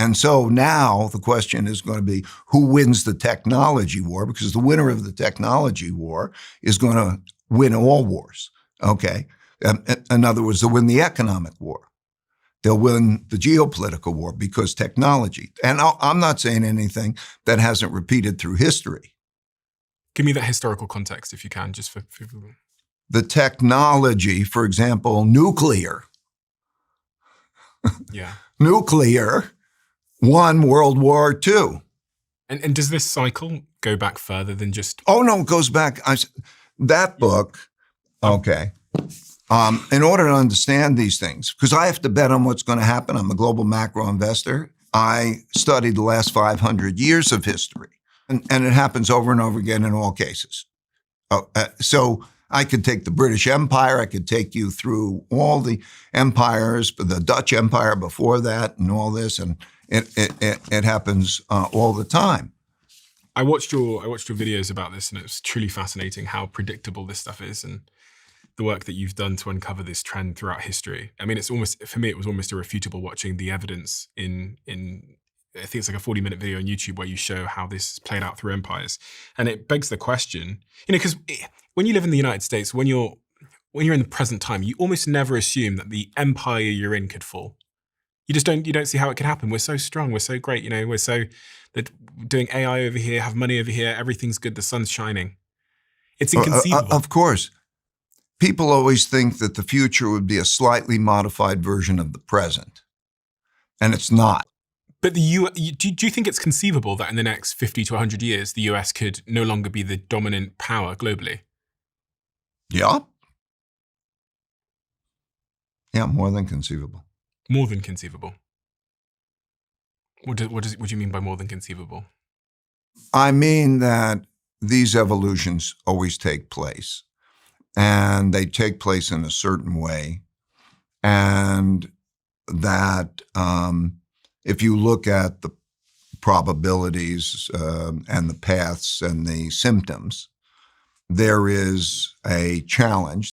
And so now the question is going to be who wins the technology war, because the winner of the technology war is going to win all wars. Okay. In other words, they'll win the economic war. They'll win the geopolitical war because technology. And I'm not saying anything that hasn't repeated through history. Give me that historical context, if you can, just for people. The technology, for example, nuclear. Yeah. Nuclear won World War II. And does this cycle go back further than just... Oh, no, it goes back. That book, okay. In order to understand these things, because I have to bet on what's going to happen, I'm a global macro investor, I studied the last 500 years of history. And it happens over and over again in all cases. So I could take the British Empire, I could take you through all the empires, the Dutch Empire before that and all this, and it happens all the time. I watched your videos about this, and it was truly fascinating how predictable this stuff is, and the work that you've done to uncover this trend throughout history. I mean, it's almost, for me, it was almost irrefutable watching the evidence in I think it's like a 40-minute video on YouTube where you show how this played out through empires. And it begs the question, because when you live in the United States, when you're in the present time, you almost never assume that the empire you're in could fall. You don't see how it could happen. We're so strong, we're so great, we're so that doing AI over here, have money over here, everything's good, the sun's shining. It's inconceivable. Of course. People always think that the future would be a slightly modified version of the present, and it's not. But do you think it's conceivable that in the next 50 to 100 years, the US could no longer be the dominant power globally? Yeah. Yeah, more than conceivable. More than conceivable. What do you mean by more than conceivable? I mean that these evolutions always take place, and they take place in a certain way, and that if you look at the probabilities and the paths and the symptoms, there is a challenge.